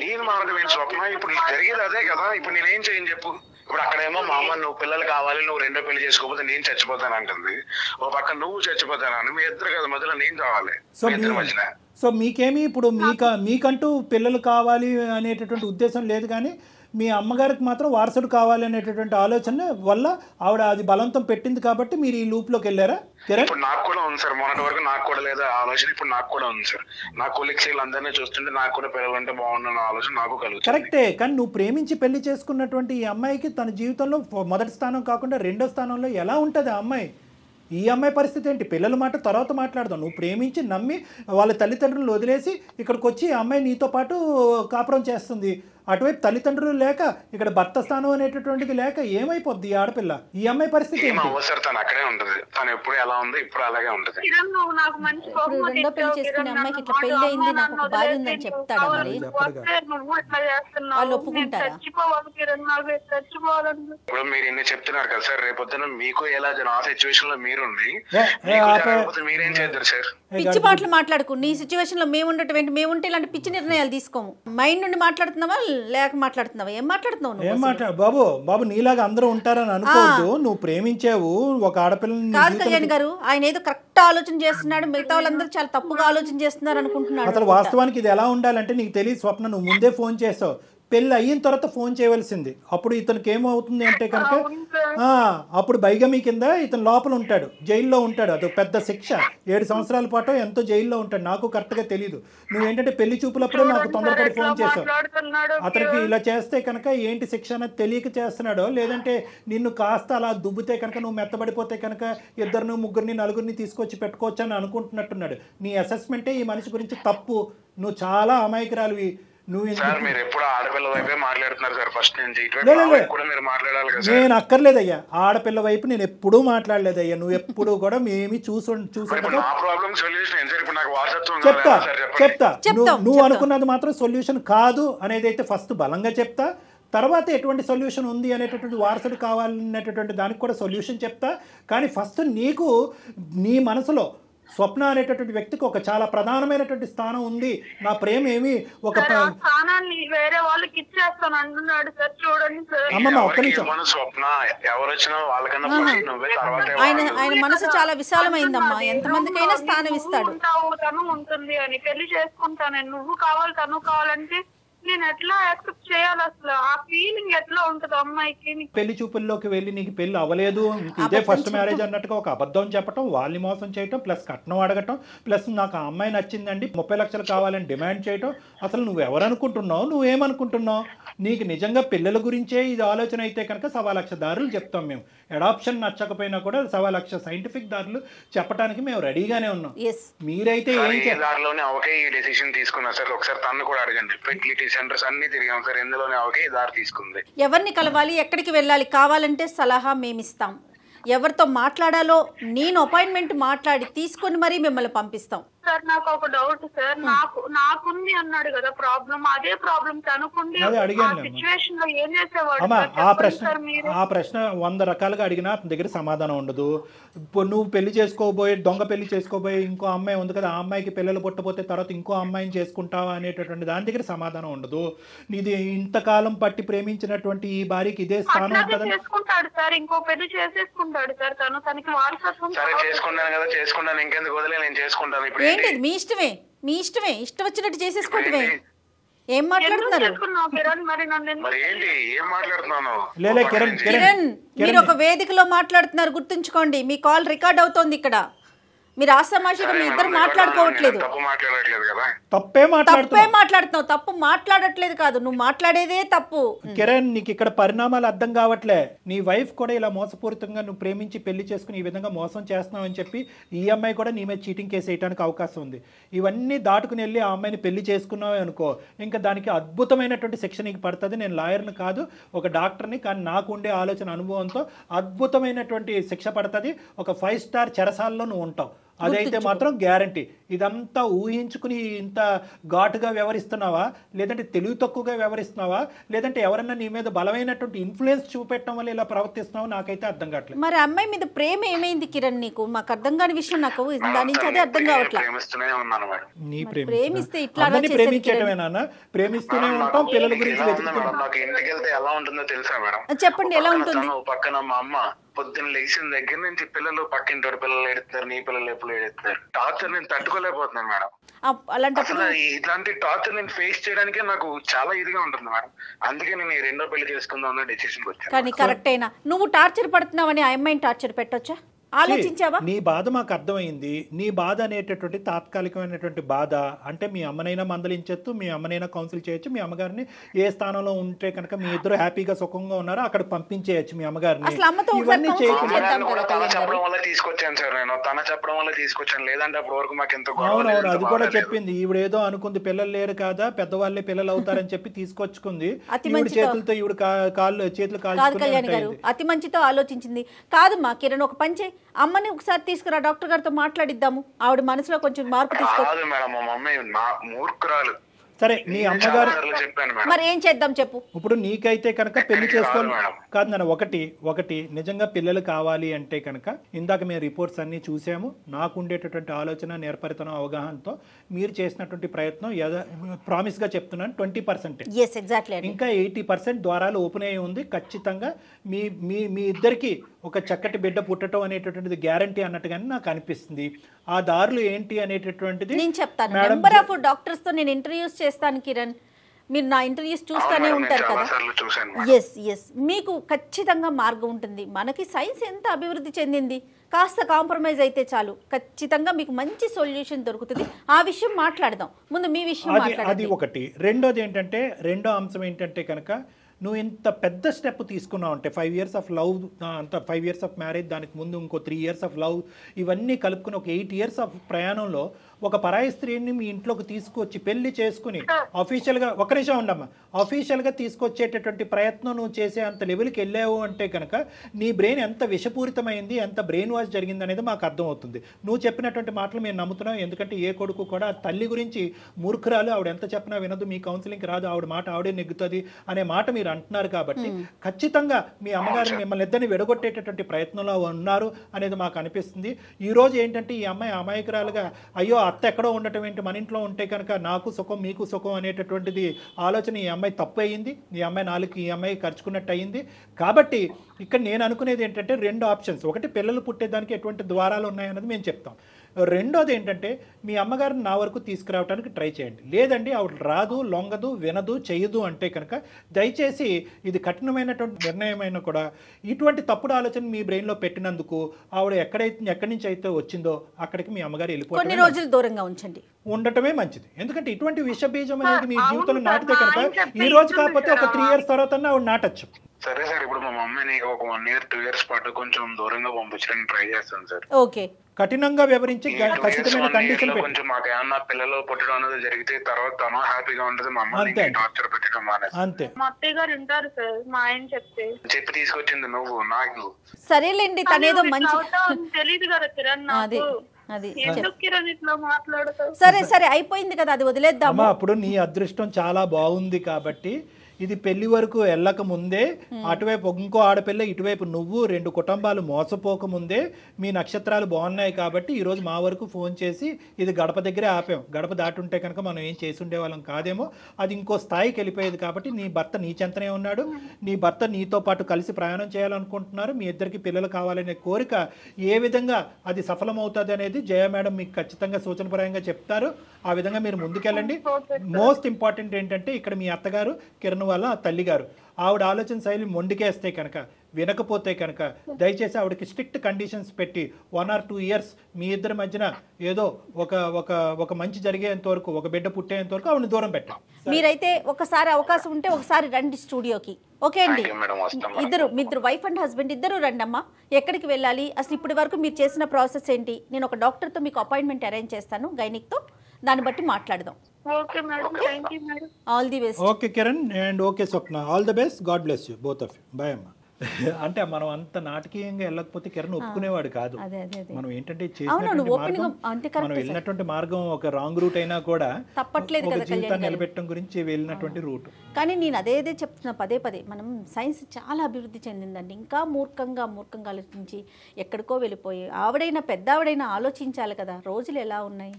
నేను మారడం స్వప్న, ఇప్పుడు జరిగేది అదే కదా. ఇప్పుడు నేనేం చేయని చెప్పు? ఇప్పుడు అక్కడేమో మా అమ్మ నువ్వు పిల్లలు కావాలి, నువ్వు 2వ పెళ్లి చేసుకోకపోతే నేను చచ్చిపోతాను అంటుంది. ఓ పక్క నువ్వు చచ్చిపోతాను, మీ ఇద్దరు కదా మధ్యలో నేను కావాలి. సో మీకేమి ఇప్పుడు మీకంటూ పిల్లలు కావాలి అనేటటువంటి ఉద్దేశం లేదు, కానీ మీ అమ్మగారికి మాత్రం వారసుడు కావాలి అనేటటువంటి ఆలోచన వల్ల ఆవిడ అది బలవంతం పెట్టింది కాబట్టి మీరు ఈ లూప్ లోకి వెళ్ళారా? ఇప్పుడు నాకు కూడా ఉంది సార్, మొన్నటి వరకు నాకు కూడా లేదా ఆలోచన, ఇప్పుడు నాకు కూడా ఉంది సార్. నా కొలీగ్స్ అందరినీ చూస్తుంటే నాకు కూడా పిల్లలు అంటే బాగుండన్న ఆలోచన నాకు కలుగుతుంది. కరెక్టే, కానీ నువ్వు ప్రేమించి పెళ్లి చేసుకున్నటువంటి ఈ అమ్మాయికి తన జీవితంలో మొదటి స్థానం కాకుండా 2వ స్థానంలో ఎలా ఉంటుంది ఆ అమ్మాయి? ఈ అమ్మాయి పరిస్థితి ఏంటి? పిల్లల మాట తర్వాత మాట్లాడదాం. నువ్వు ప్రేమించి నమ్మి వాళ్ళ తల్లిదండ్రులు వదిలేసి ఇక్కడికి వచ్చి ఈ అమ్మాయి నీతో పాటు కాపురం చేస్తుంది. అటువైపు తల్లిదండ్రులు లేక ఇక్కడ భర్త స్థానం అనేటటువంటిది లేక ఏమైపోద్ది ఈ ఆడపిల్ల? ఈ అమ్మాయి పరిస్థితి ఏంటి? అక్కడే ఉంటుంది, తను ఎప్పుడు ఎలా ఉంది ఇప్పుడు అలాగే ఉంటుంది. 2వ పెళ్లి చేసుకునే అమ్మాయికి ఇట్లా పెళ్లి అయింది, నాకు ఒక బాధ ఉందని చెప్తాడా? మరి వాళ్ళు ఒప్పుకుంటారా? ఇప్పుడు మీరు ఇన్ని చెప్తున్నారు కదా సార్, రేపొద్దున మీకు ఎలా ఆ సిచ్యువేషన్ లో మీరుంది, మీరేం చేద్దరు సార్? పిచ్చి మాటలు మాట్లాడుకు. నీ సిచ్యువేషన్ లో మేము ఉండటం, మేము ఉంటే ఇలాంటి పిచ్చి నిర్ణయాలు తీసుకోము. మైండ్ నుండి మాట్లాడుతున్నావా లేక మాట్లాడుతున్నావా? ఏం మాట్లాడుతున్నావు? ఏం మాట్లాడు బాబు, నీలాగా అందరూ ఉంటారని అనుకోవద్దు. నువ్వు ప్రేమించావు ఒక ఆడపిల్లని. కాదు కళ్యాణ్ గారు, ఆయన ఏదో కరెక్ట్ ఆలోచన చేస్తున్నాడు, మిగతా వాళ్ళందరూ చాలా తప్పుగా ఆలోచన చేస్తున్నారు అనుకుంటున్నాడు. అసలు వాస్తవానికి ఇది ఎలా ఉండాలంటే నీకు తెలియదు స్వప్న, నువ్వు ముందే ఫోన్ చేసావు. పెళ్ళి అయిన తర్వాత ఫోన్ చేయవలసింది. అప్పుడు ఇతనికి ఏమవుతుంది అంటే కనుక అప్పుడు బైగమీ కింద ఇతను లోపల ఉంటాడు, జైల్లో ఉంటాడు. అది పెద్ద శిక్ష. 7 సంవత్సరాల పాటు ఎంతో జైల్లో ఉంటాడు. నాకు కరెక్ట్గా తెలియదు. నువ్వేంటంటే పెళ్లి చూపులప్పుడే నాకు తొందరపడి ఫోన్ చేశావు. అతనికి ఇలా చేస్తే కనుక ఏంటి శిక్ష అనేది తెలియక చేస్తున్నాడో, లేదంటే నిన్ను కాస్త అలా దుబ్బితే కనుక నువ్వు మెత్తబడిపోతే కనుక 2, 3, 4 తీసుకొచ్చి పెట్టుకోవచ్చు అని అనుకుంటున్నట్టున్నాడు. నీ అసెస్మెంటే ఈ మనిషి గురించి తప్పు. నువ్వు చాలా అమాయకురాలివి. నేను అక్కర్లేదయ్యా, ఆడపిల్ల వైపు నేను ఎప్పుడూ మాట్లాడలేదయ్యా. నువ్వు ఎప్పుడు కూడా మేమి చెప్తా. నువ్వు అనుకున్నది మాత్రం సొల్యూషన్ కాదు అనేది అయితే ఫస్ట్ బలంగా చెప్తా. తర్వాత ఎటువంటి సొల్యూషన్ ఉంది అనేటటువంటి వారసుడు కావాలనేటటువంటి దానికి కూడా సొల్యూషన్ చెప్తా. కానీ ఫస్ట్ నీకు నీ మనసులో స్వప్న అనేటటువంటి వ్యక్తికి ఒక చాలా ప్రధానమైనటువంటి స్థానం ఉంది. నా ప్రేమ ఏమి ఒక స్థానాన్ని వేరే వాళ్ళకి ఇచ్చేస్తాను అంటున్నాడు సార్. చూడండి సార్, అమ్మమ్మ ఒక్క నిమిషం. ఆయన మనసు చాలా విశాలమైందమ్మా, ఎంతమందికైనా స్థానం ఇస్తాడు. తను ఉంటుంది అని పెళ్లి చేసుకుంటాను, నువ్వు కావాలి తను కావాలంటే నేను ఎట్లా యాక్సెప్ట్ చేయాలి? అసలు ఆ ఫీలింగ్ ఎట్లా ఉంటుంది అమ్మాయికి? పెళ్లి చూపుల్లోకి వెళ్ళి నీకు పెళ్లి అవ్వలేదు, ఇదే ఫస్ట్ మ్యారేజ్ అన్నట్టుగా ఒక అబద్ధం చెప్పటం, వాళ్ళని మోసం చేయటం, ప్లస్ కట్నం అడగటం, ప్లస్ నాకు ఆ అమ్మాయి నచ్చిందండి 30 లక్షలు కావాలని డిమాండ్ చేయటం. అసలు నువ్వెవరనుకుంటున్నావు? నువ్వేమనుకుంటున్నావు? నీకు నిజంగా పిల్లల గురించే ఇది ఆలోచన అయితే కనుక 1,00,000 దారులు చెప్తాం మేము. అడాప్షన్ నచ్చకపోయినా కూడా 1,00,000 సైంటిఫిక్ దారులు చెప్పడానికి మేము రెడీగానే ఉన్నాం. మీరైతే ఏం తీసుకున్నా సార్? ఒకసారి తను కూడా అడగండి. సెంటర్స్ అన్ని తిరిగాం సార్, ఎందులోనే ఒకే దారి తీసుకుంది. ఎవరిని కలవాలి, ఎక్కడికి వెళ్ళాలి కావాలంటే సలహా మేమిస్తాం. ఎవరితో మాట్లాడాలో నేను అపాయింట్మెంట్ మాట్లాడి తీసుకొని మరీ మిమ్మల్ని పంపిస్తాం. సార్ నాకు ఒక డౌట్ సార్, నాకుంది అన్నాడు కదా ప్రాబ్లం, అదే ప్రాబ్లం తనుకుంది. సిచువేషన్ లో ఏం చేసేవాడు? ఆ ప్రశ్న 100 రకాలుగా అడిగినా అతని దగ్గర సమాధానం ఉండదు. నువ్వు పెళ్లి చేసుకోబోయే దొంగ పెళ్లి చేసుకోబోయే ఇంకో అమ్మాయి ఉంది కదా, ఆ అమ్మాయికి పిల్లలు పుట్టపోతే తర్వాత ఇంకో అమ్మాయిని చేసుకుంటావా అనేటటువంటి దాని దగ్గర సమాధానం ఉండదు. నీది ఇంతకాలం పట్టి ప్రేమించినటువంటి ఈ భార్యకి ఇదే స్థానం ఉంటుంది. చేసుకుంటాడు సార్, ఇంకో పెళ్లి చేసేసుకుంటాడు సార్. తనకి వారసత్వం చేసుకుంటాను కదా, చేసుకుంటాను, ఇంకెందుకు వదిలే, నేను చేసుకుంటాను. ఏంటి మీ ఇష్టమే, మీ ఇష్టమే, ఇష్టం వచ్చినట్టు చేసేసుకోవటమే. ఏం మాట్లాడుతున్నారు కిరణ్? మీరు ఒక వేదికలో మాట్లాడుతున్నారు, గుర్తుంచుకోండి. మీ కాల్ రికార్డ్ అవుతోంది ఇక్కడ. మీరు ఆసమాషిగా మీ ఇద్దరు మాట్లాడుకోవట్లేదు. తప్పే మాట్లాడుతున్నావు. తప్పు మాట్లాడట్లేదు కాదు, నువ్వు మాట్లాడేదే తప్పు. కిరణ్, నీకు ఇక్కడ పరిణామాలు అర్థం కావట్లే. నీ వైఫ్ కూడా ఇలా మోసపూరితంగా నువ్వు ప్రేమించి పెళ్లి చేసుకుని ఈ విధంగా మోసం చేస్తున్నావు అని చెప్పి ఈ అమ్మాయి కూడా నీ మీద చీటింగ్ కేసు వేయడానికి అవకాశం ఉంది. ఇవన్నీ దాటుకుని వెళ్ళి ఆ అమ్మాయిని పెళ్లి చేసుకున్నావు అనుకో, ఇంకా దానికి అద్భుతమైనటువంటి శిక్ష నీకు పడుతుంది. నేను లాయర్ని కాదు, ఒక డాక్టర్ని, కానీ నాకు ఉండే ఆలోచన అనుభవంతో అద్భుతమైనటువంటి శిక్ష పడుతుంది. ఒక 5 స్టార్ చెరసాలలో నువ్వు ఉంటావు. అదైతే మాత్రం గ్యారంటీ. ఇదంతా ఊహించుకుని ఇంత ఘాటుగా వ్యవహరిస్తున్నావా, లేదంటే తెలివి తక్కువగా వ్యవహరిస్తున్నావా, లేదంటే ఎవరన్నా నీ మీద బలమైనటువంటి ఇన్ఫ్లుయెన్స్ చూపెట్టడం వల్ల ఇలా ప్రవర్తిస్తున్నావా, నాకైతే అర్థం కావట్లేదు. మరి అమ్మాయి మీద ప్రేమ ఏమైంది కిరణ్ నీకు? మాకు అర్థం కాని విషయం, నాకు దాని నుంచి అదే అర్థం కావట్లేదు. నీ ప్రేమిస్తే ఇట్లా ప్రేమించటమేనా? ప్రేమిస్తూనే ఉంటాం, పిల్లల గురించి చెప్పండి ఎలా ఉంటుంది? పక్కన మా అమ్మ పొద్దున్న లేచిన దగ్గర నుంచి పిల్లలు పక్కింటి పిల్లలు ఎడుతున్నారు, నీ పిల్లలు ఎప్పుడు ఎడుతున్నారు. టార్చర్ నేను తట్టుకోలేకపోతున్నాను మేడం. అసలు ఇట్లాంటి టార్చర్ నేను ఫేస్ చేయడానికే నాకు చాలా ఇదిగా ఉంటుంది మేడం. అందుకే నేను 2వ పెళ్లి చేసుకుందాం అన్న డెసిషన్ వచ్చాను. కానీ కరెక్ట్ అయినా నువ్వు టార్చర్ పడుతున్నావని ఆ అమ్మాయిని టార్చర్ పెట్టొచ్చా? ఆలోచించావా? నీ బాధ మాకు అర్థమైంది. నీ బాధ అనేటటువంటి తాత్కాలికమైనటువంటి బాధ అంటే మీ అమ్మనైనా మందలించచ్చు, మీ అమ్మనైనా కౌన్సిల్ చేయొచ్చు, మీ అమ్మగారిని ఏ స్థానంలో ఉంటే కనుక మీ ఇద్దరు హ్యాపీగా సుఖంగా ఉన్నారో అక్కడ పంపించేయచ్చు మీ అమ్మగారిని. ఇవన్నీ చెప్పడం వల్ల తీసుకొచ్చాను సార్ నేను, తన చెప్పడం వల్ల తీసుకొచ్చాను, లేదంటే అప్పటి వరకు మాకు ఎంత. అవునవును, అది కూడా చెప్పింది. ఈవిడేదో అనుకుంది పిల్లలు లేరు కదా, పెద్దవాళ్ళే పిల్లలు అవుతారని చెప్పి తీసుకొచ్చుకుంది. ఈవిడ చేతులతో ఈవిడ చేతులు కాల్చుకుని అతి మంచితో ఆలోచించింది. కాదమ్మా కిరణ్, ఒక పంచే అమ్మని ఒకసారి తీసుకురా, డాక్టర్ గారితో మాట్లాడిద్దాము. ఆవిడ మనసులో కొంచెం మార్పు తీసుకో. సరే నీ అమ్మగారు మరి ఏం చేద్దాం చెప్పు. ఇప్పుడు నీకైతే కనుక పెళ్లి చేసుకోవాలి కాదు నాన్న. ఒకటి నిజంగా పిల్లలు కావాలి అంటే కనుక ఇందాక మేము రిపోర్ట్స్ అన్ని చూసాము. నాకు ఉండేటటువంటి ఆలోచన, నేర్పరితనం, అవగాహనతో మీరు చేసినటువంటి ప్రయత్నం ప్రామిస్ గా చెప్తున్నాను 20%. ఇంకా 80% ద్వారాలు ఓపెన్ అయ్యి ఉంది. ఖచ్చితంగా మీ ఇద్దరికి ఒక చక్కటి బిడ్డ పుట్టడం అనేటటువంటిది గ్యారంటీ అన్నట్టుగానే నాకు అనిపిస్తుంది. ఆ దారులు ఏంటి అనేటటువంటిది నేను చెప్తాను. నెంబర్ ఆఫ్ డాక్టర్స్ తో నేను ఇంటర్వ్యూస్ చేస్తాను కిరణ్. మీరు నా ఇంటర్వ్యూస్ చూస్తూనే ఉంటారు కదా. ఎస్ మీకు ఖచ్చితంగా మార్గం ఉంటుంది. మనకి సైన్స్ ఎంత అభివృద్ధి చెందింది, కాస్త కాంప్రమైజ్ అయితే చాలు, ఖచ్చితంగా మీకు మంచి సొల్యూషన్ దొరుకుతుంది. ఆ విషయం మాట్లాడదాం. ముందు మీ విషయం అది ఒకటి. రెండోది ఏంటంటే, రెండో అంశం ఏంటంటే కనుక నువ్వు ఇంత పెద్ద స్టెప్ తీసుకున్నావు అంటే 5 years ఆఫ్ లవ్, అంత 5 years ఆఫ్ మ్యారేజ్, దానికి ముందు ఇంకో 3 years ఆఫ్ లవ్, ఇవన్నీ కలుపుకుని ఒక 8 years ఆఫ్ ప్రయాణంలో ఒక పరాయి స్త్రీని మీ ఇంట్లోకి తీసుకొచ్చి పెళ్లి చేసుకుని అఫీషియల్గా, ఒక నిమిషం ఉండమ్మా, అఫీషియల్గా తీసుకొచ్చేటటువంటి ప్రయత్నం నువ్వు చేసే అంత లెవెల్కి వెళ్ళావు అంటే కనుక నీ బ్రెయిన్ ఎంత విషపూరితమైంది, ఎంత బ్రెయిన్ వాష్ జరిగింది అనేది మాకు అర్థమవుతుంది. నువ్వు చెప్పినటువంటి మాటలు మేము నమ్ముతున్నాం. ఎందుకంటే ఏ కొడుకు కూడా తల్లి గురించి మూర్ఖురాలు, ఆవిడ ఎంత చెప్పినా వినదు, మీ కౌన్సిలింగ్కి రాదు, ఆవిడ మాట ఆవిడే నెగ్గుతుంది అనే మాట మీరు అంటున్నారు. కాబట్టి ఖచ్చితంగా మీ అమ్మగారు మిమ్మల్ని ఇద్దరిని విడగొట్టేటటువంటి ప్రయత్నంలో ఉన్నారు అనేది మాకు అనిపిస్తుంది. ఈ రోజు ఏంటంటే ఈ అమ్మాయి అమాయకురాలుగా, అయ్యో అత్త ఎక్కడో ఉండటం ఏంటి, మన ఇంట్లో ఉంటే కనుక నాకు సుఖం మీకు సుఖం అనేటటువంటిది ఆలోచన ఈ అమ్మాయి తప్పు అయ్యింది. ఈ అమ్మాయి నాలుగు ఈ అమ్మాయి ఖర్చుకున్నట్టు అయ్యింది. కాబట్టి ఇక్కడ నేను అనుకునేది ఏంటంటే 2 ఆప్షన్స్. ఒకటి, పిల్లలు పుట్టేదానికి ఎటువంటి ద్వారాలు ఉన్నాయన్నది మేము చెప్తాం. రెండోది ఏంటంటే మీ అమ్మగారిని నా వరకు తీసుకురావడానికి ట్రై చేయండి. లేదండి ఆవిడ రాదు, లొంగదు, వినదు, చేయదు అంటే కనుక దయచేసి ఇది కఠినమైనటువంటి నిర్ణయమైనా కూడా ఇటువంటి తప్పుడు ఆలోచన మీ బ్రెయిన్లో పెట్టినందుకు ఆవిడ ఎక్కడి నుంచి అయితే వచ్చిందో అక్కడికి మీ అమ్మగారు వెళ్ళిపోవడం, కొన్ని రోజులు దూరంగా ఉంచండి, ఉండటమే మంచిది. ఎందుకంటే ఇటువంటి విష బీజం అనేది మీ జీవితంలో నాటితే కనుక ఈ రోజు కాకపోతే ఒక 3 years తర్వాత ఆవిడ నాటచ్చు. సరే సార్, ఇప్పుడు మా మమ్మీని ఒక 1 year 2 years పాటు కొంచెం దూరంగా పంపించడానికి ట్రై చేస్తాను సార్. ఓకే, కఠినంగా వివరించి ఖచ్చితమైన కండిషన్ కొంచెం మాకు ఏమన్నా పిల్లలు పుట్టడం అనేది జరిగితే తర్వాత తను హ్యాపీగా ఉంటుంది, మా అమ్మ టార్చర్ పెట్టడం మానేసి. అంతే. మా అత్తయ్య గారు ఉంటారు సార్, మా ఆయన చెప్పి తీసుకొచ్చింది నువ్వు నాకు. సరేలేండి, తనేదో మంచి తెలియదు కదా కిరణ్ నాకు. అది ఎందుకు కిరణ్ ఇట్లా మాట్లాడతావు? సరే అయిపోయింది కదా, అది వదిలేద్దామా. అప్పుడు నీ అదృష్టం చాలా బాగుంది కాబట్టి ఇది పెళ్లి వరకు వెళ్ళక ముందే, అటువైపు ఇంకో ఆడపిల్ల, ఇటువైపు నువ్వు, 2 కుటుంబాలు మోసపోక ముందే మీ నక్షత్రాలు బాగున్నాయి కాబట్టి ఈరోజు మా వరకు ఫోన్ చేసి ఇది గడప దగ్గరే ఆపాం. గడప దాటుంటే కనుక మనం ఏం చేసి ఉండేవాళ్ళం కాదేమో, అది ఇంకో స్థాయికి వెళ్ళిపోయేది. కాబట్టి నీ భర్త నీ చెంతనే ఉన్నాడు, నీ భర్త నీతో పాటు కలిసి ప్రయాణం చేయాలనుకుంటున్నారు, మీ ఇద్దరికి పిల్లలు కావాలనే కోరిక ఏ విధంగా అది సఫలమవుతుంది అనేది జయ మేడం మీకు ఖచ్చితంగా సూచనపరంగా చెప్తారు. ఆ విధంగా మీరు ముందుకెళ్ళండి. మోస్ట్ ఇంపార్టెంట్ ఏంటంటే ఇక్కడ మీ అత్తగారు కిరణ్ వాళ్ళ తల్లి గారు, ఆవిడ ఆలోచన శైలి మొండికేస్తే కనుక, వినకపోతే కనుక దయచేసి ఆవిడకి స్ట్రిక్ట్ కండిషన్స్ పెట్టి 1 or 2 years మీ ఇద్దరి మధ్యన ఏదో ఒక మంచి జరిగేంత వరకు, ఒక బిడ్డ పుట్టేంత వరకు ఆవిడని దూరం పెట్టండి. మీరైతే ఒకసారి అవకాశం ఉంటే ఒకసారి రండి స్టూడియోకి. ఓకే అండి, ఇద్దరు వైఫ్ అండ్ హస్బెండ్ ఇద్దరు రండి అమ్మా. ఎక్కడికి వెళ్ళాలి, అసలు ఇప్పటి వరకు మీరు చేసిన ప్రాసెస్ ఏంటి, నేను ఒక డాక్టర్తో మీకు అపాయింట్మెంట్ అరేంజ్ చేస్తాను, గైనిక్తో, దాన్ని బట్టి మాట్లాడదాం. Okay madam, thank you madam, all the best. Okay Kiran and okay Swapna, all the best, god bless you both of you. Bye అమ్మా. అంటే మనం అంత నాటకీయంగా వెళ్ళకపోతే కిరణ్ ఒప్పుకునేవాడు కాదు. మనం ఏంటంటే మనం వెళ్ళినటువంటి మార్గం ఒక రాంగ్ రూట్ అయినా కూడా తప్పట్లేదు, జీవితాన్ని నిలబెట్టడం గురించి వెళ్ళినటువంటి రూట్. కానీ నేను అదే చెప్తున్నా పదే మనం సైన్స్ చాలా అభివృద్ధి చెందిందండి. ఇంకా మూర్ఖంగా ఆలోచించి ఎక్కడికో వెళ్ళిపోయి ఆవిడైనా పెద్ద ఆవిడైనా ఆలోచించాలి కదా, రోజులు ఎలా ఉన్నాయి.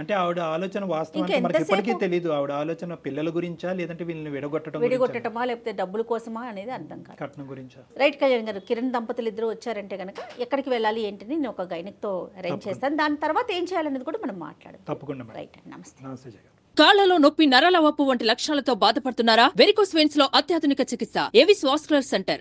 అంటే ఆవిడ ఆలోచన వాస్తవం మనకి ఇప్పటికీ తెలియదు. ఆవిడ ఆలోచన పిల్లల గురించా, లేదంటే వీళ్ళని విడగొట్టటమా, లేకపోతే డబ్బుల కోసమా అనేది అర్థం కాదు. కట్నం గురించా. రైట్ కళ్యాణ్ గారు, కిరణ్ దంపతులు ఇద్దరు వచ్చారంటే కనుక ఎక్కడికి వెళ్ళాలి ఏంటని నేను ఒక గైనిక్తో అరేంజ్ చేస్తాను. దాని తర్వాత ఏం చేయాలనేది కూడా మనం మాట్లాడదాం. తప్పకుండా. రైట్, నమస్తే. నమస్తే జయ. కాళ్లలో నొప్పి, నరాల వాపు వంటి లక్షణాలతో బాధపడుతున్నారా? వెరికోస్ వెయిన్స్ లో అత్యాధునిక చికిత్స ఏవిస్ వాస్కులర్ సెంటర్.